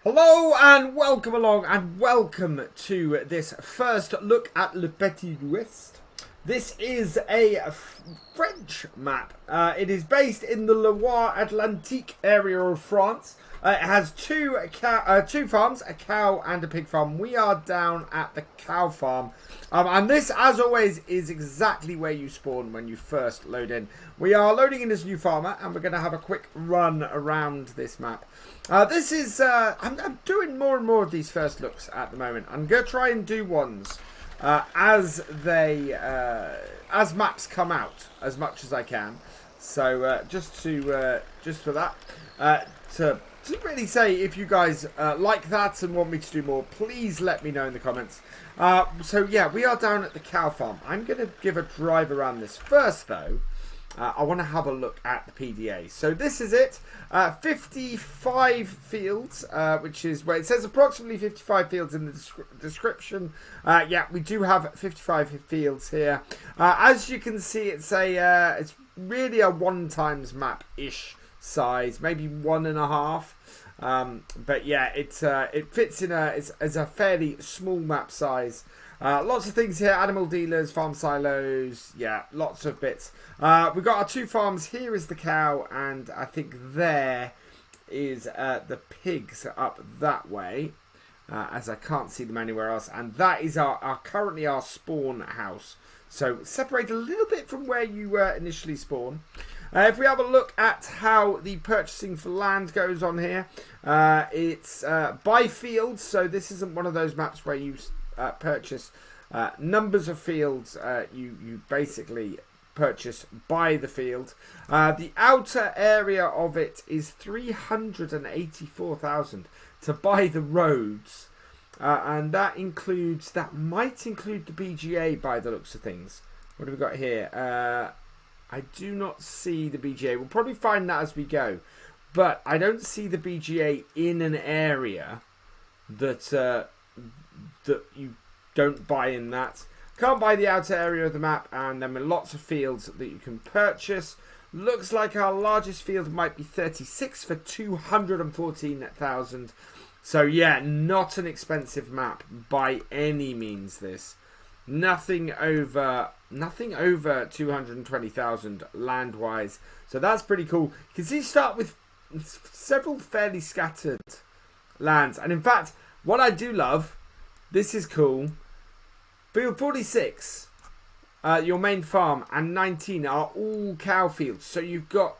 Hello and welcome along and welcome to this first look at Le Petit Ouest. This is a French map. It is based in the Loire-Atlantique area of France. It has two farms, a cow and a pig farm. We are down at the cow farm. And this, as always, is exactly where you spawn when you first load in. We are loading in as a new farmer, and we're going to have a quick run around this map. This is, I'm doing more and more of these first looks at the moment. I'm going to try and do ones as maps come out as much as I can. So just for that, to really say if you guys like that and want me to do more, please let me know in the comments. So yeah, we are down at the cow farm. I'm going to give a drive around this. First though, I want to have a look at the PDA. So this is it. 55 fields, which is where it says approximately 55 fields in the description. Yeah, we do have 55 fields here. As you can see, it's it's really a 1x map-ish size, maybe 1.5. But yeah, it fits in as a fairly small map size. Lots of things here, animal dealers, farm silos, yeah, lots of bits. We've got our two farms. Here is the cow, and I think there is the pigs up that way, as I can't see them anywhere else. And that is currently our spawn house. So separate a little bit from where you initially spawn. If we have a look at how the purchasing for land goes on here, it's by fields. So this isn't one of those maps where you purchase numbers of fields. You basically purchase by the field. The outer area of it is 384,000 to buy the roads, and that might include the BGA by the looks of things. What have we got here? I do not see the BGA. We'll probably find that as we go, but I don't see the BGA in an area that that you don't buy in that. Can't buy the outer area of the map, and then with lots of fields that you can purchase. Looks like our largest field might be 36 for 214,000. So yeah, not an expensive map by any means. This nothing over 220,000 land wise. So that's pretty cool. You can see start with several fairly scattered lands, and in fact, what I do love. This is cool. Field 46, your main farm, and 19 are all cow fields. So you've got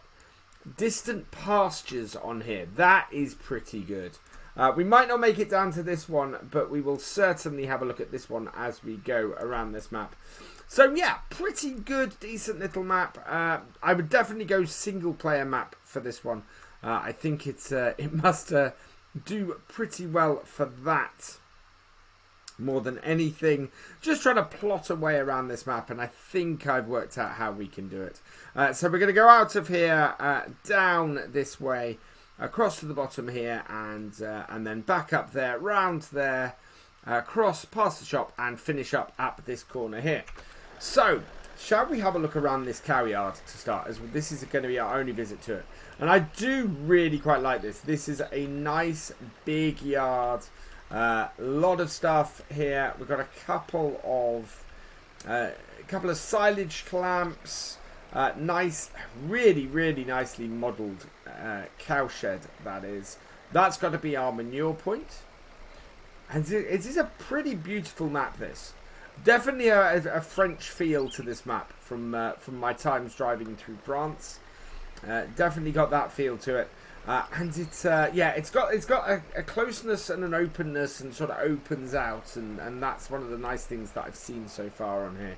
distant pastures on here. That is pretty good. We might not make it down to this one, but we will certainly have a look at this one as we go around this map. So yeah, pretty good, decent little map. I would definitely go single player map for this one. I think it must do pretty well for that. More than anything, just trying to plot a way around this map, and I think I've worked out how we can do it. So we're going to go out of here, down this way, across to the bottom here, and then back up there, round there, across past the shop, and finish up at this corner here. So, shall we have a look around this cow yard to start, as this is going to be our only visit to it. And I do really quite like this. This is a nice big yard. A lot of stuff here. We've got a couple of silage clamps. Nice, really nicely modelled cow shed. That is. That's got to be our manure point. And it is a pretty beautiful map. This definitely a French feel to this map from my times driving through France. Definitely got that feel to it. And it's yeah, it's got a closeness and an openness, and sort of opens out, and that's one of the nice things that I've seen so far on here.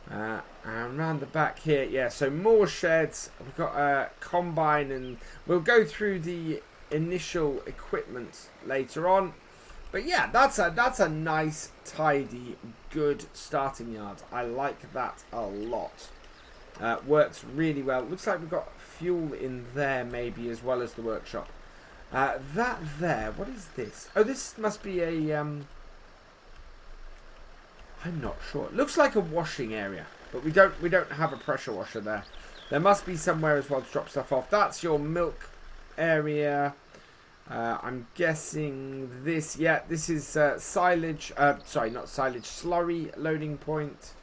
And around the back here, yeah, so more sheds. We've got a combine, and we'll go through the initial equipment later on. But yeah, that's a nice, tidy, good starting yard. I like that a lot. Works really well. Looks like we've got fuel in there maybe, as well as the workshop. That there, what is this? Oh, this must be a I'm not sure. It looks like a washing area, but we don't have a pressure washer there. There must be somewhere as well to drop stuff off. That's your milk area. I'm guessing this, yeah, this is silage, sorry, not silage, slurry loading point.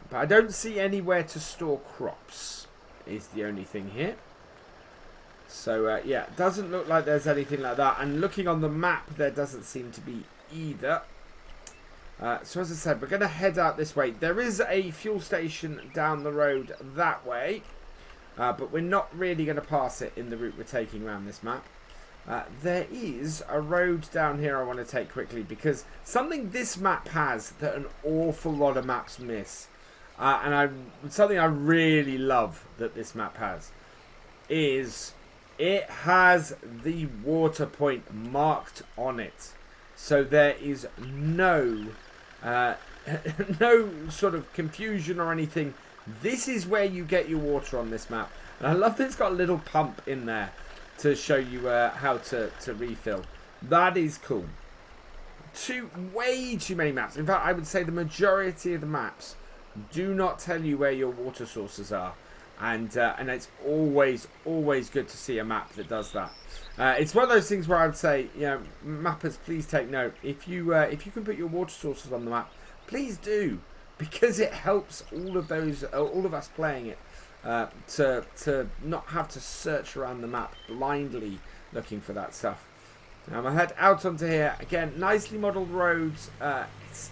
But I don't see anywhere to store crops, is the only thing here. So, yeah, doesn't look like there's anything like that. And looking on the map, there doesn't seem to be either. So as I said, we're going to head out this way. There is a fuel station down the road that way. But we're not really going to pass it in the route we're taking around this map. There is a road down here I want to take quickly, because something this map has that an awful lot of maps miss, and something I really love that this map has, is it has the water point marked on it. So there is no, no sort of confusion or anything. This is where you get your water on this map. And I love that it's got a little pump in there to show you how to refill. That is cool. Way too many maps. In fact, I would say the majority of the maps do not tell you where your water sources are. And it's always good to see a map that does that. It's one of those things where I would say, you know, mappers, please take note. If you can put your water sources on the map, please do. Because it helps all of us playing it to not have to search around the map blindly looking for that stuff. Now I'm gonna head out onto here again. Nicely modelled roads. It's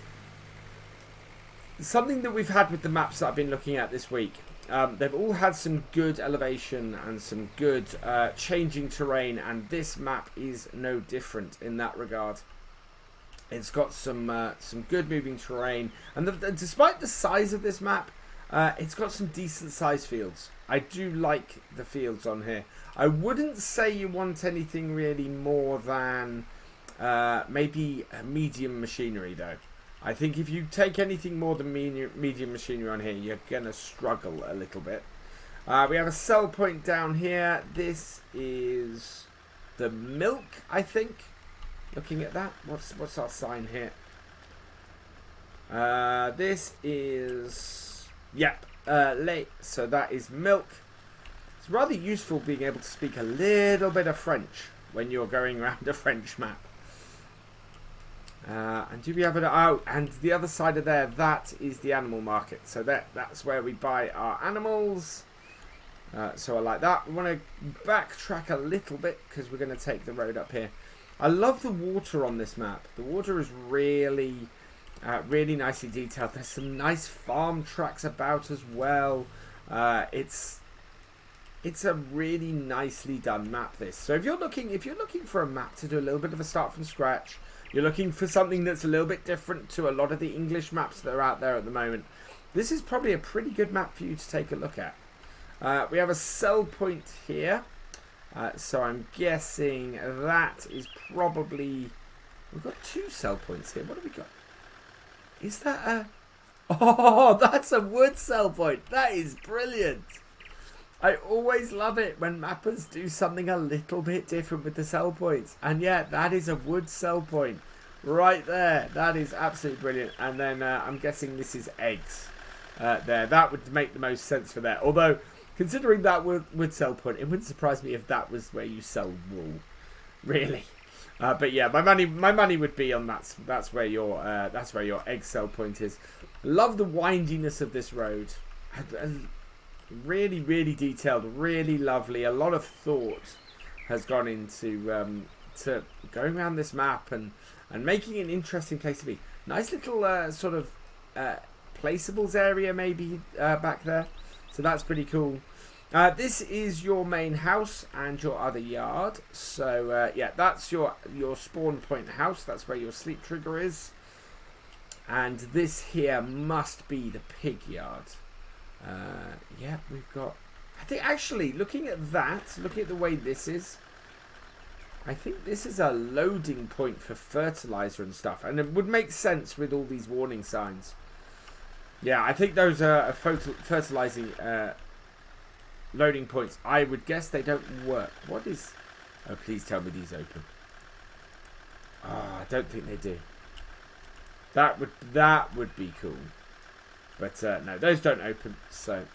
something that we've had with the maps that I've been looking at this week. They've all had some good elevation and some good changing terrain, and this map is no different in that regard. It's got some good moving terrain, and despite the size of this map, it's got some decent sized fields. I do like the fields on here. I wouldn't say you want anything really more than maybe medium machinery though. I think if you take anything more than medium machinery on here, you're gonna struggle a little bit. We have a sell point down here. This is the milk, I think. Looking at that, what's our sign here? This is, yep, lait. So that is milk. It's rather useful being able to speak a little bit of French when you're going around a French map. And do we have it? Oh, and the other side of there, that is the animal market. So that's where we buy our animals. So I like that. We want to backtrack a little bit because we're going to take the road up here. I love the water on this map. The water is really, really nicely detailed. There's some nice farm tracks about as well. It's a really nicely done map. This. So if you're looking for a map to do a little bit of a start from scratch, you're looking for something that's a little bit different to a lot of the English maps that are out there at the moment, this is probably a pretty good map for you to take a look at. We have a sell point here. So I'm guessing that is probably... We've got two sell points here. What have we got? Is that a... Oh, that's a wood sell point. That is brilliant. I always love it when mappers do something a little bit different with the sell points. And yeah, that is a wood sell point. Right there. That is absolutely brilliant. And then I'm guessing this is eggs. There. That would make the most sense for that. Although... Considering that would sell point, it wouldn't surprise me if that was where you sell wool, really. But yeah, my money would be on that's where your egg sell point is. Love the windiness of this road. Really, really detailed, really lovely. A lot of thought has gone into to going around this map and making it an interesting place to be. Nice little sort of placeables area maybe back there. So that's pretty cool. This is your main house and your other yard. So yeah, that's your spawn point house. That's where your sleep trigger is. And this here must be the pig yard. Yeah, we've got... I think actually, looking at the way this is, I think this is a loading point for fertilizer and stuff. And it would make sense with all these warning signs. Yeah, I think those are fertilizing loading points. I would guess they don't work. What is... Oh, please tell me these open. Oh, I don't think they do. That would be cool. But no, those don't open. So,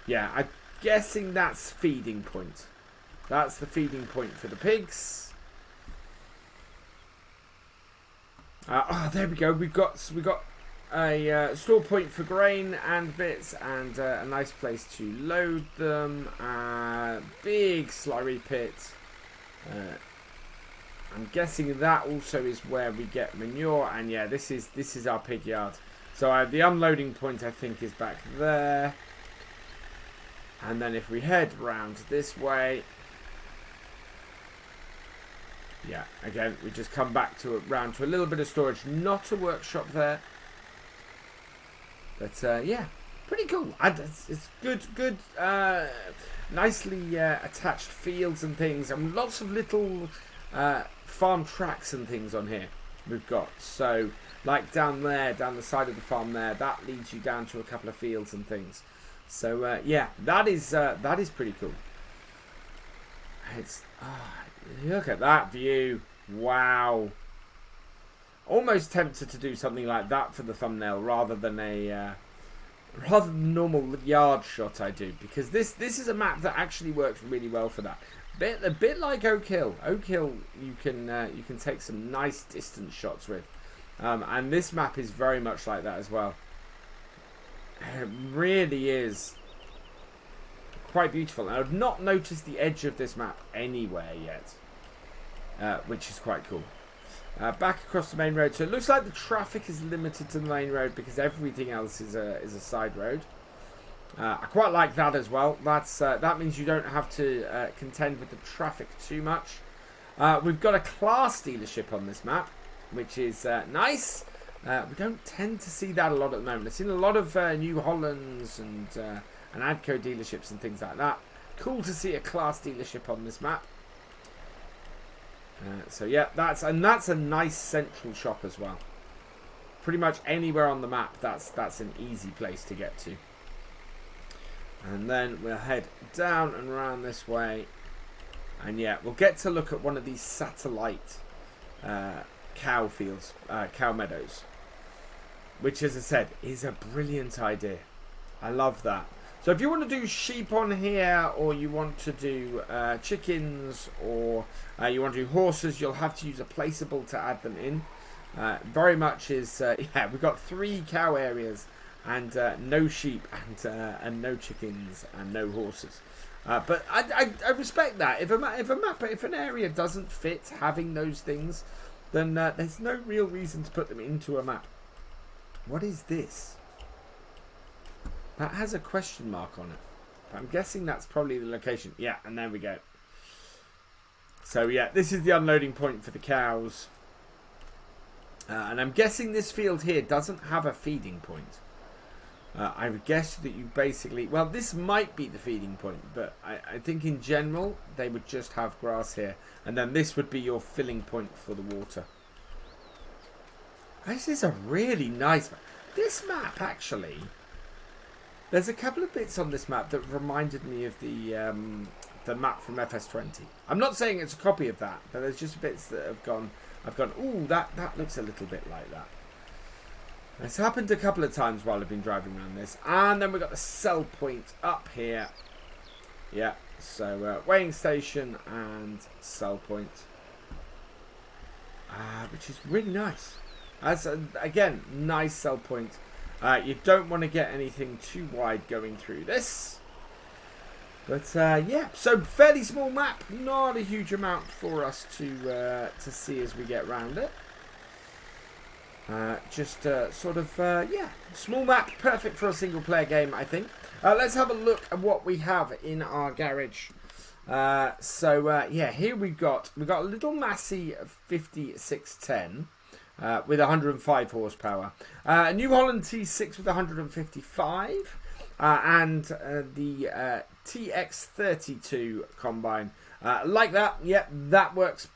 yeah, I'm guessing that's feeding point. That's the feeding point for the pigs. There we go. We've got a store point for grain and bits, and a nice place to load them. Big slurry pit. I'm guessing that also is where we get manure, and yeah, this is our pig yard. So the unloading point, I think, is back there. And then if we head round this way, yeah, again, we just come back to round to a little bit of storage. Not a workshop there, but yeah, pretty cool. It's good, nicely attached fields and things, and lots of little farm tracks and things on here we've got. So like down there, down the side of the farm there, that leads you down to a couple of fields and things. So yeah, that is pretty cool. It's look at that view. Wow. Almost tempted to do something like that for the thumbnail rather than a normal yard shot I do, because this is a map that actually works really well for that. A bit like Oak Hill. Oak Hill you can take some nice distance shots with. And this map is very much like that as well. It really is quite beautiful. And I've not noticed the edge of this map anywhere yet, which is quite cool. Back across the main road. So it looks like the traffic is limited to the main road because everything else is a side road. I quite like that as well. That means you don't have to contend with the traffic too much. We've got a class dealership on this map, which is nice. We don't tend to see that a lot at the moment. I've seen a lot of New Hollands and Adco dealerships and things like that. Cool to see a class dealership on this map. So yeah, that's a nice central shop as well. Pretty much anywhere on the map, that's an easy place to get to. And then we'll head down and around this way, and yeah, we'll get to look at one of these satellite cow fields, cow meadows, which, as I said, is a brilliant idea. I love that. So if you want to do sheep on here, or you want to do chickens, or you want to do horses, you'll have to use a placeable to add them in. Very much is, yeah, we've got 3 cow areas, and no sheep, and no chickens, and no horses. But I respect that. If an area doesn't fit having those things, then there's no real reason to put them into a map. What is this? That has a question mark on it. But I'm guessing that's probably the location. Yeah, and there we go. So yeah, this is the unloading point for the cows. And I'm guessing this field here doesn't have a feeding point. I would guess that you basically... Well, this might be the feeding point, but I think in general they would just have grass here. And then this would be your filling point for the water. This is a really nice map. This map, actually... There's a couple of bits on this map that reminded me of the map from FS20. I'm not saying it's a copy of that, but there's just bits that have gone... I've gone, ooh, that looks a little bit like that. It's happened a couple of times while I've been driving around this. And then we've got the sell point up here. Yeah, so weighing station and sell point. Which is really nice. That's, again, nice sell point. You don't want to get anything too wide going through this. But yeah, so fairly small map. Not a huge amount for us to see as we get around it. Just sort of, yeah, small map, perfect for a single player game, I think. Let's have a look at what we have in our garage. Yeah, here we've got a little Massey 5610 with 105 horsepower. New Holland T6 with 155. And the TX32 combine. Like that, yeah, that works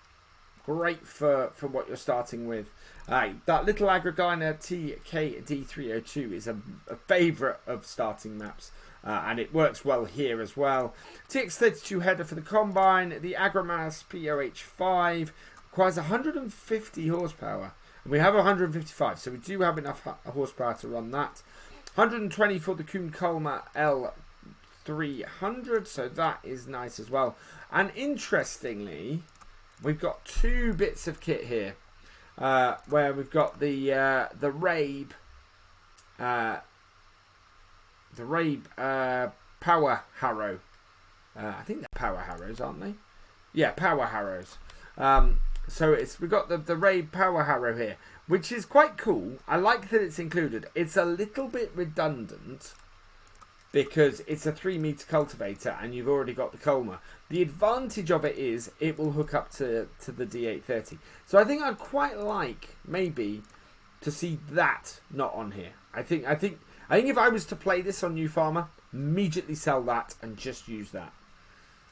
great for what you're starting with. That little Agridyna TKD302 is a favourite of starting maps, and it works well here as well. TX32 header for the combine. The Agromass POH5 requires 150 horsepower, and we have 155, so we do have enough horsepower to run that. 120 for the Kuhn Kolmer 300, so that is nice as well. And interestingly, we've got 2 bits of kit here, where we've got the Rabe power harrow. I think they're power harrows, aren't they? Yeah, power harrows. So we've got the Rabe power harrow here, which is quite cool. I like that it's included. It's a little bit redundant because it's a 3-meter cultivator and you've already got the Colmer. The advantage of it is it will hook up to the D830. So I think I'd quite like maybe to see that not on here. I think if I was to play this on New Farmer, immediately sell that and just use that.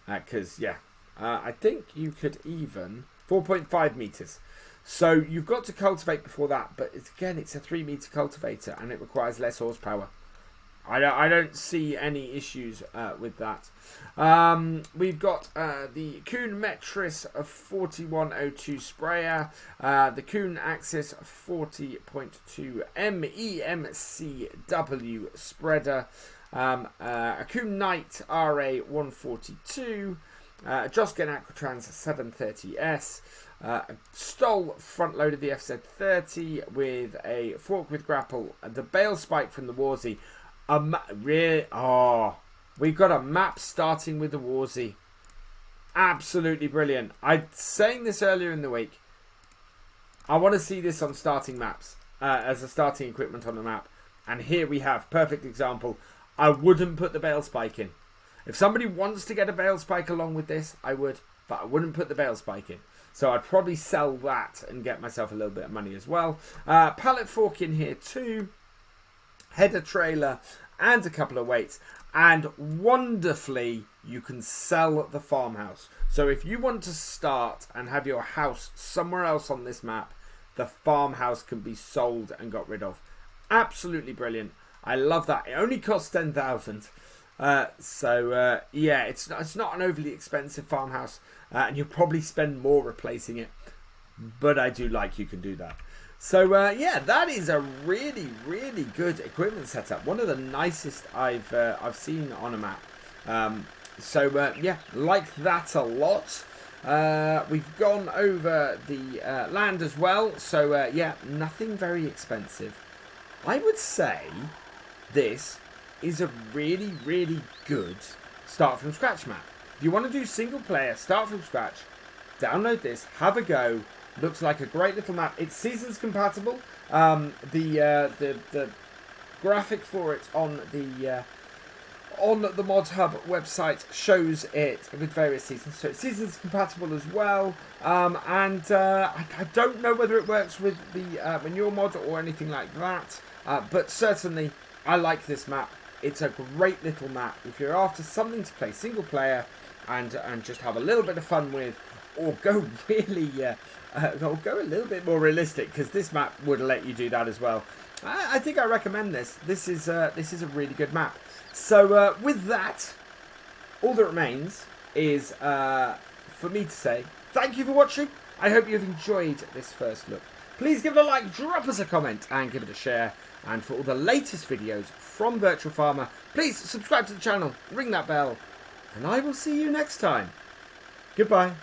Because yeah, I think you could even 4.5 meters. So you've got to cultivate before that, but it's a 3-meter cultivator and it requires less horsepower. I don't see any issues with that. We've got the Kuhn Metris 4102 sprayer, the Kuhn Axis 40.2 MEMCW spreader, a Kuhn Knight RA 142, Joergen Aquatrans 730S, a Stoll front load of the FZ30 with a fork with grapple, the bale spike from the Warzy. We've got a map starting with the Warzy. Absolutely brilliant. I was saying this earlier in the week. I want to see this on starting maps, as a starting equipment on the map. And here we have, perfect example. I wouldn't put the bale spike in. If somebody wants to get a bale spike along with this, I would. But I wouldn't put the bale spike in. So I'd probably sell that and get myself a little bit of money as well. Pallet fork in here too. Header trailer and a couple of weights, and wonderfully you can sell the farmhouse. So if you want to start and have your house somewhere else on this map, the farmhouse can be sold and got rid of. Absolutely brilliant. I love that. It only costs 10,000. Yeah, it's not an overly expensive farmhouse, and you'll probably spend more replacing it, but I do like you can do that. So yeah, that is a really, really good equipment setup. One of the nicest I've seen on a map. Yeah, like that a lot. We've gone over the land as well. So yeah, nothing very expensive. I would say this is a really, really good start from scratch map. If you want to do single player, start from scratch, download this, have a go. Looks like a great little map. It's seasons compatible. The graphic for it on the Mod Hub website shows it with various seasons. So it's seasons compatible as well. I don't know whether it works with the manure mod or anything like that. But certainly I like this map. It's a great little map if you're after something to play single player and just have a little bit of fun with, or go really or go a little bit more realistic, because this map would let you do that as well. I think I recommend this. This is a really good map. So with that, all that remains is for me to say thank you for watching. I hope you've enjoyed this first look. Please give it a like, drop us a comment, and give it a share. And for all the latest videos from Virtual Farmer, please subscribe to the channel, ring that bell, and I will see you next time. Goodbye.